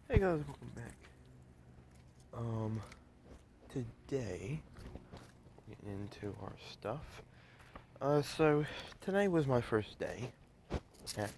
Hey guys, welcome back. Today, getting into our stuff. So today was my first day at.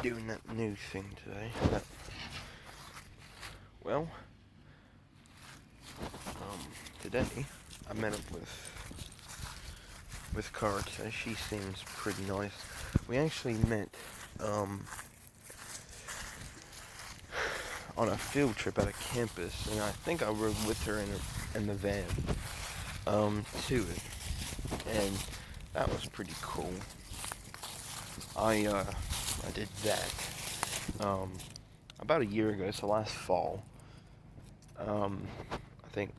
Doing that new thing today. Well, today I met up with Cara today. She seems pretty nice. We actually met on a field trip at a campus, and I think I rode with her in the van to it, and that was pretty cool. I did that about a year ago, so last fall. I think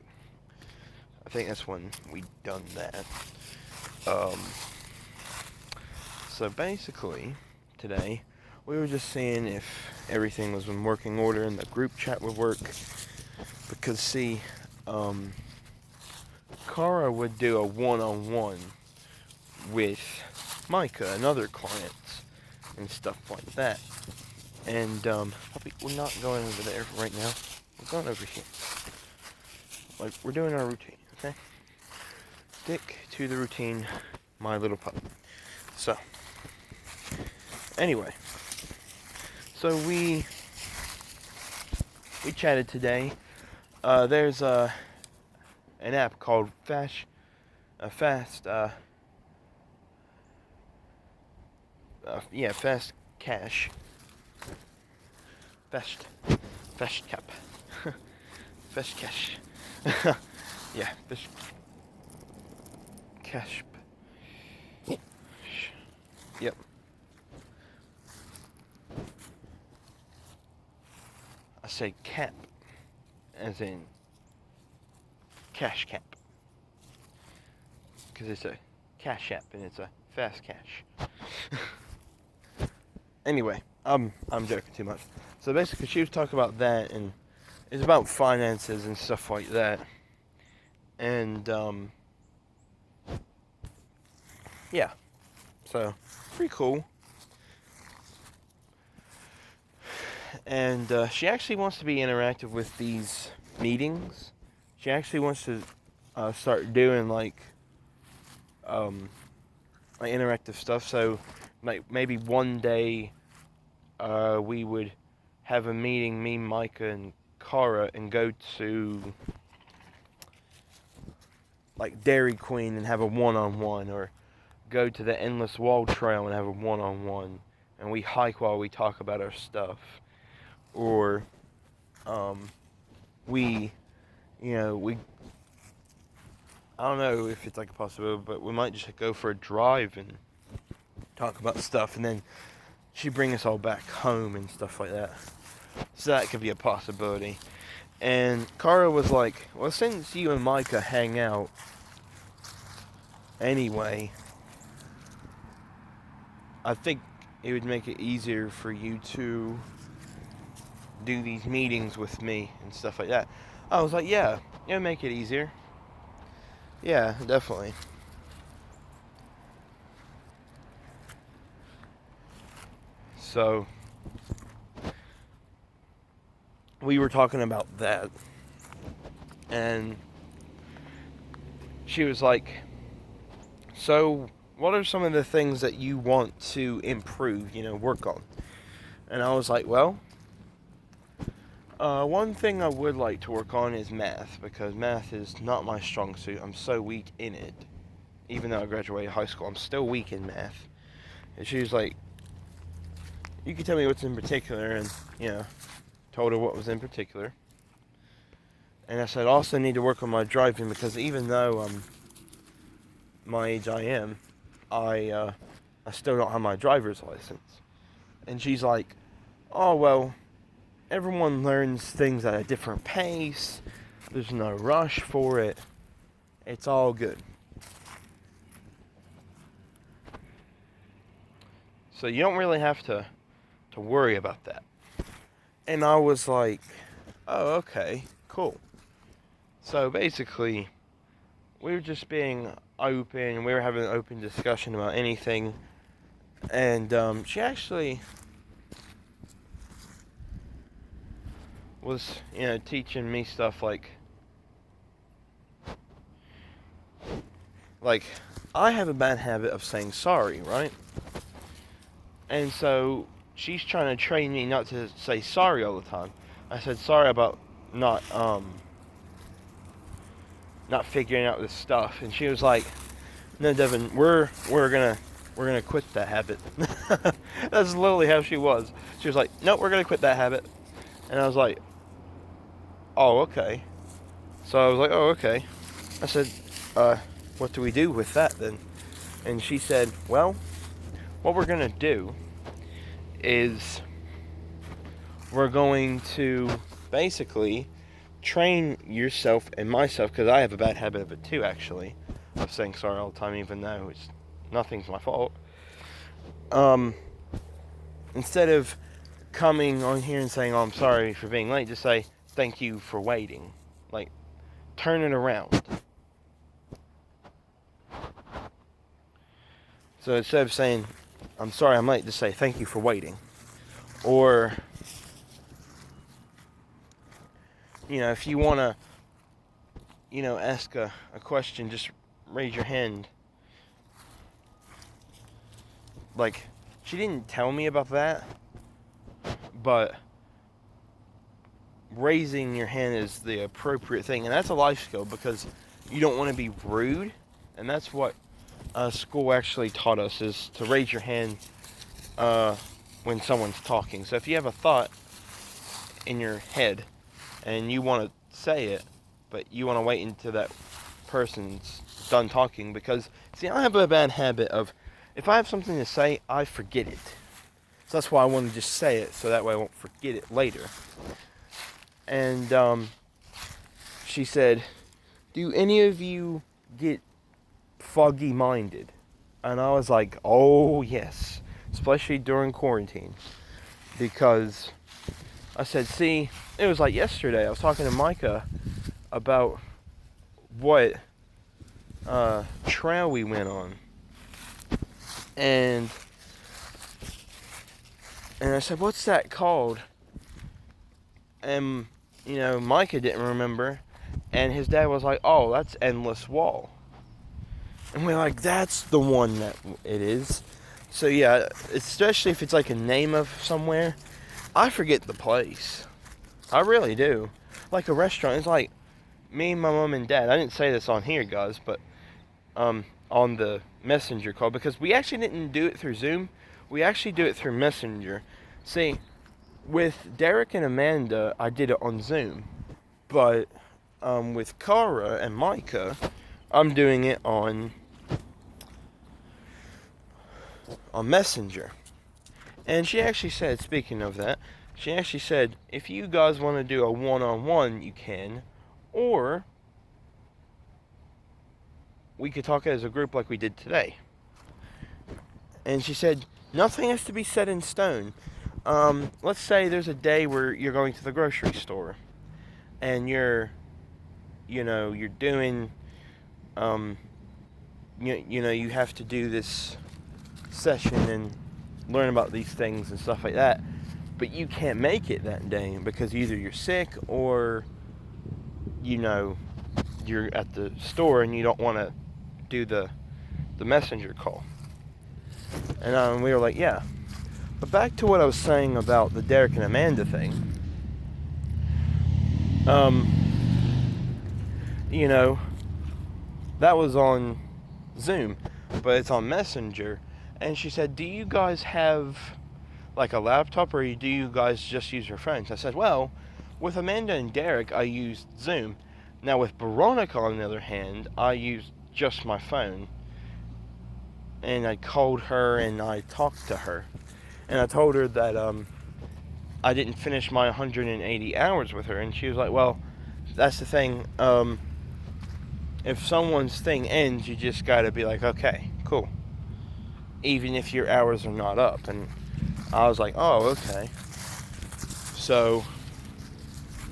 that's when we done that. So basically, today we were just seeing if everything was in working order and the group chat would work. Because see, Cara would do a one-on-one with Micah and other clients and stuff like that. And we're not going over there right now. We're going over here. Like, we're doing our routine, okay? Stick to the routine, my little pup. So, anyway, so we chatted today. There's an app called Fast Cash. Fast Cap. Fast Cash. Yeah, Fast Cash. Yep. I say cap, as in cash cap, because it's a cash app and it's a fast cash. Anyway, I'm joking too much. So basically, she was talking about that, and it's about finances and stuff like that. And yeah, so pretty cool. And she actually wants to be interactive with these meetings. She actually wants to start doing like interactive stuff. So like maybe one day we would have a meeting, me, Micah, and Cara, and go to like Dairy Queen and have a one-on-one, or go to the Endless Wall Trail and have a one-on-one, and we hike while we talk about our stuff. Or we I don't know if it's like a possibility, but we might just go for a drive and talk about stuff, and then she bring us all back home and stuff like that. So that could be a possibility. And Cara was like, well, since you and Micah hang out anyway, I think it would make it easier for you to do these meetings with me and stuff like that. I was like, yeah, it would make it easier. Yeah, definitely. So we were talking about that, and she was like, so what are some of the things that you want to improve, work on? And I was like, well, one thing I would like to work on is math, because math is not my strong suit. I'm so weak in it. Even though I graduated high school, I'm still weak in math. And she was like, you can tell me what's in particular, and, told her what was in particular. And I said, I also need to work on my driving, because even though I'm my age I am, I still don't have my driver's license. And she's like, oh, well, everyone learns things at a different pace. There's no rush for it. It's all good. So you don't really have to worry about that. And I was like, oh, okay, cool. So basically, we were just being open. We were having an open discussion about anything. And she actually was, teaching me stuff like I have a bad habit of saying sorry, right? And so she's trying to train me not to say sorry all the time. I said sorry about not figuring out this stuff, and she was like, "No, Devin, we're gonna quit that habit." That's literally how she was. She was like, "No, we're gonna quit that habit," and I was like, "Oh, okay." So I was like, "Oh, okay." I said, "What do we do with that then?" And she said, "Well, what we're gonna do is we're going to basically train yourself and myself, because I have a bad habit of it too, actually, of saying sorry all the time, even though nothing's my fault. Instead of coming on here and saying, oh, I'm sorry for being late, just say, thank you for waiting. Like, turn it around. So instead of saying, I'm sorry I'm late, just say, thank you for waiting. Or, if you want to, ask a question, just raise your hand. Like, she didn't tell me about that, but raising your hand is the appropriate thing, and that's a life skill, because you don't want to be rude, and that's what school actually taught us, is to raise your hand when someone's talking. So if you have a thought in your head and you want to say it, but you want to wait until that person's done talking, because I have a bad habit of, if I have something to say, I forget it. So that's why I want to just say it, so that way I won't forget it later. And she said, do any of you get foggy minded? And I was like, oh yes, especially during quarantine, because I said, see, it was like yesterday, I was talking to Micah about what trail we went on, and I said, what's that called? And Micah didn't remember, and his dad was like, oh, that's Endless Wall. And we're like, that's the one that it is. So yeah, especially if it's like a name of somewhere, I forget the place. I really do. Like a restaurant, it's like me, my mom, and dad. I didn't say this on here, guys, but on the messenger call, because we actually didn't do it through Zoom. We actually do it through Messenger. See, with Derek and Amanda, I did it on Zoom, but with Cara and Micah, I'm doing it on Messenger. And she actually said, speaking of that, she actually said, if you guys want to do a one-on-one, you can, or we could talk as a group like we did today. And she said, nothing has to be set in stone. Let's say there's a day where you're going to the grocery store, and you're doing, you have to do this session and learn about these things and stuff like that, but you can't make it that day because either you're sick or, you're at the store and you don't want to do the messenger call. And we were like, yeah. But back to what I was saying about the Derek and Amanda thing. That was on Zoom, but it's on Messenger. And she said, do you guys have like a laptop, or do you guys just use your phones? I said, well, with Amanda and Derek, I used Zoom. Now with Veronica, on the other hand, I used just my phone. And I called her and I talked to her. And I told her that I didn't finish my 180 hours with her. And she was like, well, that's the thing. If someone's thing ends, you just gotta be like, okay, cool. even if your hours are not up. And I was like, oh, okay. So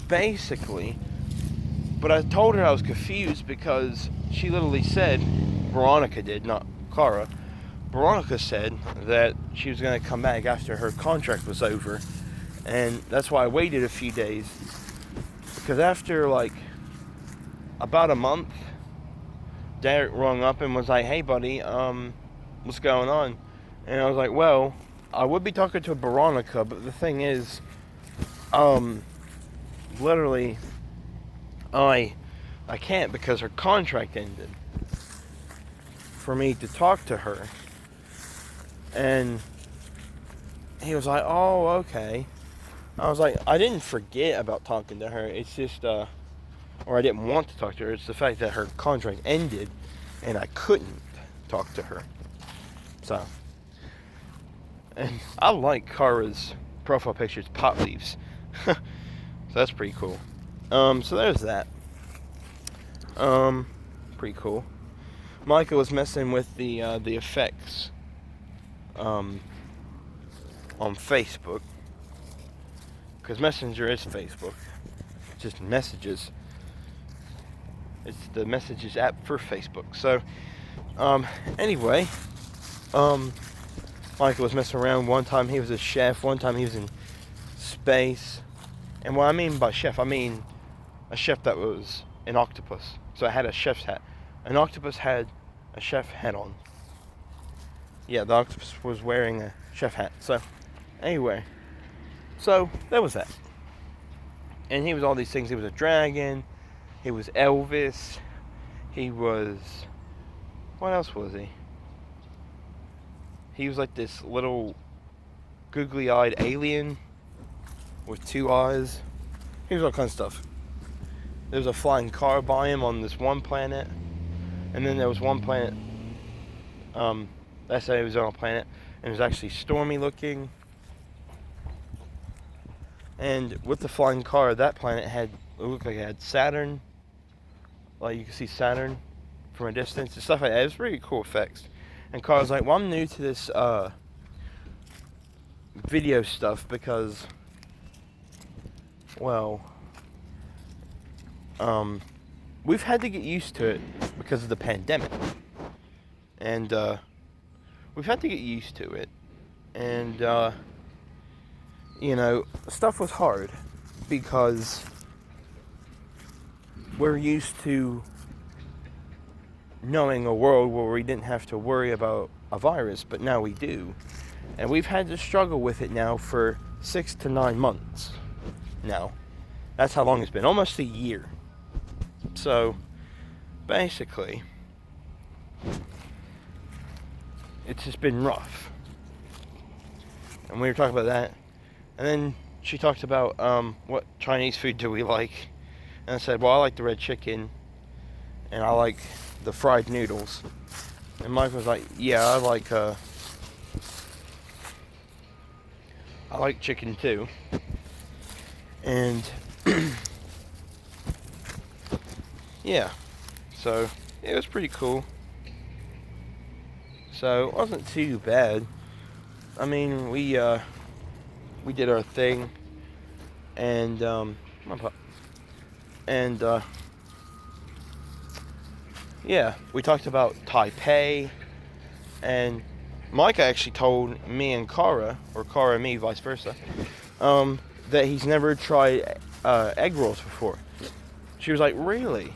basically, but I told her I was confused because she literally said, Veronica did, not Cara. Veronica said that she was going to come back after her contract was over. And that's why I waited a few days. Because after like about a month, Derek rung up and was like, hey buddy, what's going on? And I was like, well, I would be talking to Veronica, but the thing is, literally, I can't because her contract ended for me to talk to her. And he was like, oh, okay. I was like, I didn't forget about talking to her. It's just, or I didn't want to talk to her. It's the fact that her contract ended and I couldn't talk to her. So, and I like Kara's profile picture. It's pot leaves. So that's pretty cool. So there's that. Pretty cool. Micah was messing with the effects on Facebook, because Messenger is Facebook, just messages. It's the messages app for Facebook. So anyway, Micah was messing around. One time he was a chef, one time he was in space. And what I mean by chef, I mean a chef that was an octopus. So I had a chef's hat. An octopus had a chef hat on. Yeah, the octopus was wearing a chef hat. So, anyway. So, that was that. And he was all these things. He was a dragon. He was Elvis. He was... What else was he? He was like this little googly-eyed alien with 2 eyes. He was all kinds of stuff. There was a flying car by him on this one planet. And then there was one planet, that said it was on a planet, and it was actually stormy looking. And with the flying car, that planet it looked like it had Saturn. Like you could see Saturn from a distance and stuff like that. It was pretty cool effects. And Carl was like, well, I'm new to this video stuff because, well, we've had to get used to it because of the pandemic. And we've had to get used to it. And, stuff was hard because we're used to knowing a world where we didn't have to worry about a virus, but now we do. And we've had to struggle with it now for 6 to 9 months now. That's how long it's been, almost a year. So, basically, it's just been rough. And we were talking about that. And then she talked about what Chinese food do we like. And I said, well, I like the red chicken. And I like the fried noodles. And Mike was like, yeah, I like chicken too. And yeah, so it was pretty cool. So it wasn't too bad. I mean, we did our thing, and yeah, we talked about Taipei, and Micah actually told me and Cara, or Cara and me, vice versa, that he's never tried egg rolls before. She was like, really?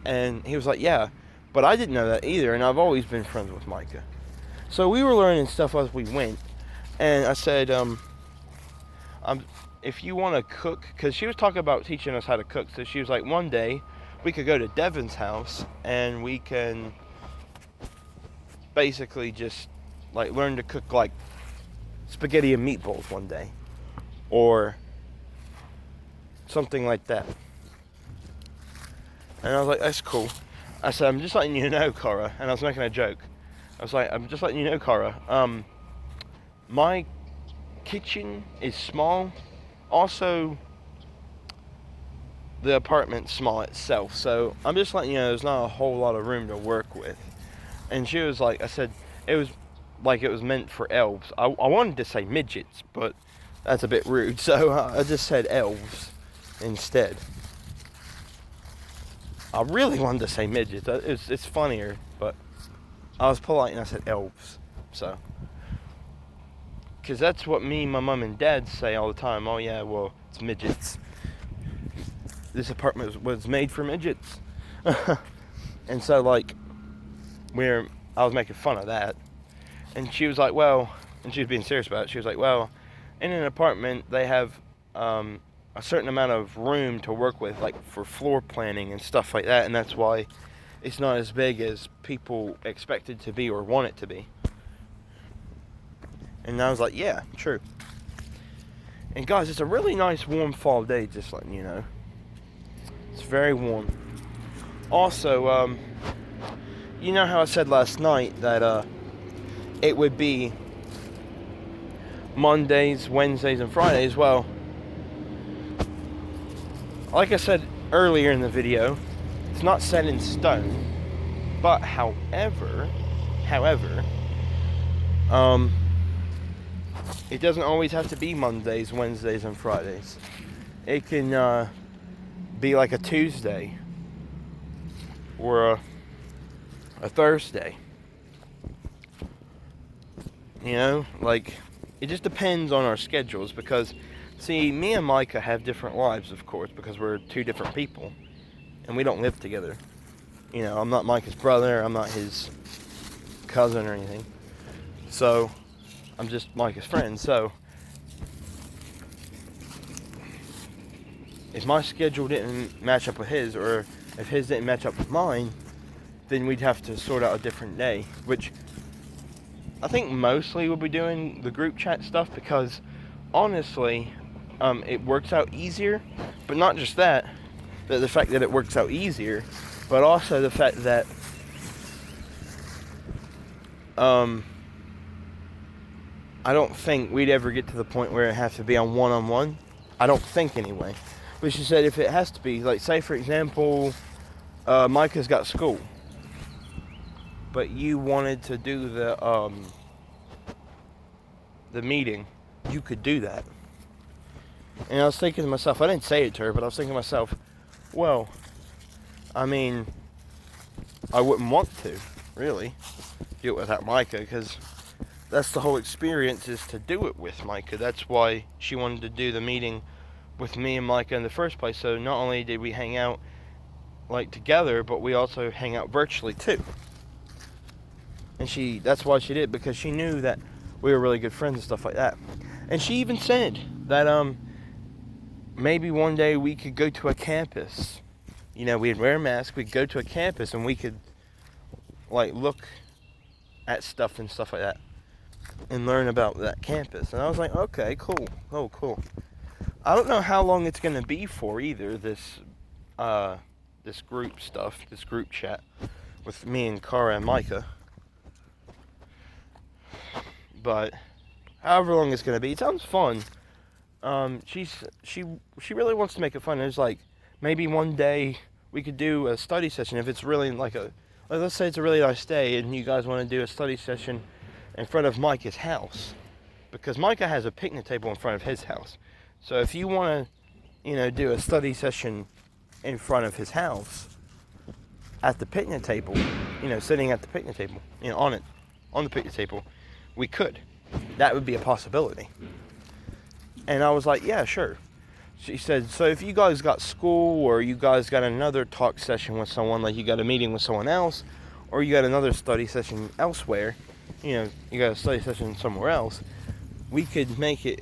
And he was like, yeah, but I didn't know that either, and I've always been friends with Micah. So we were learning stuff as we went, and I said, if you want to cook, because she was talking about teaching us how to cook, so she was like, one day we could go to Devin's house and we can basically just like learn to cook like spaghetti and meatballs one day, or something like that. And I was like, that's cool. I said, I'm just letting you know, Cara, and I was making a joke. I was like, I'm just letting you know, Cara, my kitchen is small. Also, the apartment's small itself, so I'm just letting you know there's not a whole lot of room to work with. And she was like, I said, it was like it was meant for elves. I wanted to say midgets, but that's a bit rude, so I just said elves instead. I really wanted to say midgets. It's funnier, but I was polite and I said elves. So, because that's what me, my mom, and dad say all the time. Oh yeah, well, it's midgets. This apartment was made for midgets. And so, like, I was making fun of that. And she was like, well, and she was being serious about it. She was like, well, in an apartment, they have a certain amount of room to work with, like for floor planning and stuff like that, and that's why it's not as big as people expect it to be or want it to be. And I was like, yeah, true. And guys, it's a really nice warm fall day, just letting you know. It's very warm. Also, you know how I said last night that it would be Mondays, Wednesdays, and Fridays? Well, like I said earlier in the video, it's not set in stone, but however, it doesn't always have to be Mondays, Wednesdays, and Fridays. It can be like a Tuesday or a Thursday. You know, like, it just depends on our schedules, because see, me and Micah have different lives, of course, because we're two different people, and we don't live together. You know, I'm not Micah's brother, I'm not his cousin or anything. So, I'm just Micah's friend. So, if my schedule didn't match up with his, or if his didn't match up with mine, then we'd have to sort out a different day, which I think mostly we'll be doing the group chat stuff, because honestly, it works out easier. But not just that, the fact that it works out easier, but also the fact that I don't think we'd ever get to the point where it has to be on one-on-one. I don't think, anyway. But she said if it has to be, like, say for example, Micah's got school, but you wanted to do the meeting, you could do that. And I was thinking to myself, I didn't say it to her, but I was thinking to myself, well, I mean, I wouldn't want to, really, do it without Micah, because that's the whole experience, is to do it with Micah. That's why she wanted to do the meeting with me and Micah in the first place. So not only did we hang out, like, together, but we also hang out virtually, too. And that's why she did, because she knew that we were really good friends and stuff like that. And she even said that maybe one day we could go to a campus. You know, we'd wear a mask, we'd go to a campus, and we could, like, look at stuff and stuff like that and learn about that campus. And I was like, okay, cool. Oh, cool. I don't know how long it's going to be for either, this group stuff, this group chat with me and Cara and Micah. But however long it's going to be, it sounds fun. She really wants to make it fun. It's like, maybe one day we could do a study session if it's really like let's say it's a really nice day and you guys want to do a study session in front of Micah's house, because Micah has a picnic table in front of his house. So if you want to, do a study session in front of his house at the picnic table, sitting at the picnic table, on the picnic table, we could. That would be a possibility. And I was like, yeah, sure. She said, so if you guys got school, or you guys got another talk session with someone, like you got a meeting with someone else, or you got another study session elsewhere, you got a study session somewhere else, we could make it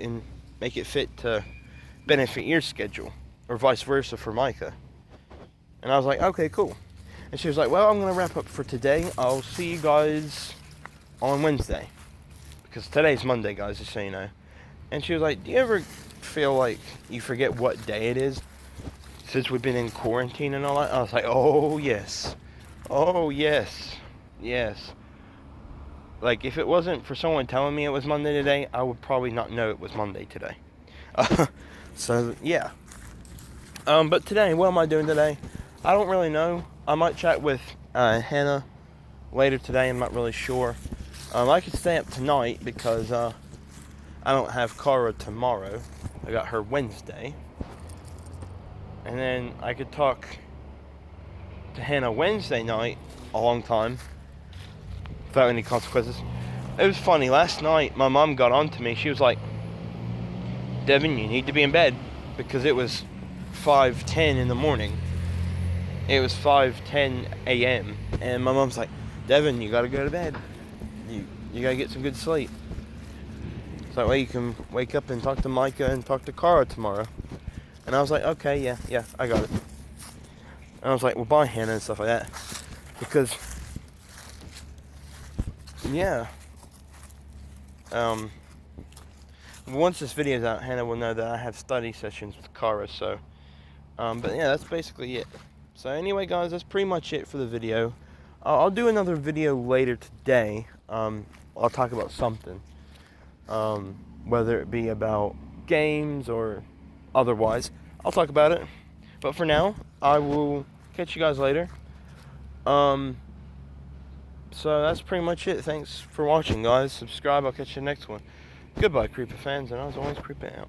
fit to benefit your schedule, or vice versa for Micah. And I was like, okay, cool. And she was like, well, I'm going to wrap up for today. I'll see you guys on Wednesday. Because today's Monday, guys, just so you know. And she was like, do you ever feel like you forget what day it is since we've been in quarantine and all that? I was like, oh, yes. Oh, yes. Yes. Like, if it wasn't for someone telling me it was Monday today, I would probably not know it was Monday today. So, yeah. But today, what am I doing today? I don't really know. I might chat with Hannah later today. I'm not really sure. I could stay up tonight because I don't have Cara tomorrow. I got her Wednesday. And then I could talk to Hannah Wednesday night a long time without any consequences. It was funny. Last night, my mom got on to me. She was like, Devin, you need to be in bed. Because it was 5:10 in the morning. It was 5:10 a.m. And my mom's like, Devin, you gotta go to bed. You gotta get some good sleep. So that way you can wake up and talk to Micah and talk to Cara tomorrow. And I was like, okay, yeah, I got it. And I was like, well, bye, Hannah, and stuff like that. Because, yeah. Once this video's out, Hannah will know that I have study sessions with Cara, so. But yeah, that's basically it. So anyway, guys, that's pretty much it for the video. I'll do another video later today. I'll talk about something. Whether it be about games or otherwise. I'll talk about it. But for now, I will catch you guys later. So that's pretty much it. Thanks for watching, guys. Subscribe. I'll catch you next one. Goodbye, Creeper fans, and as always, creep it out.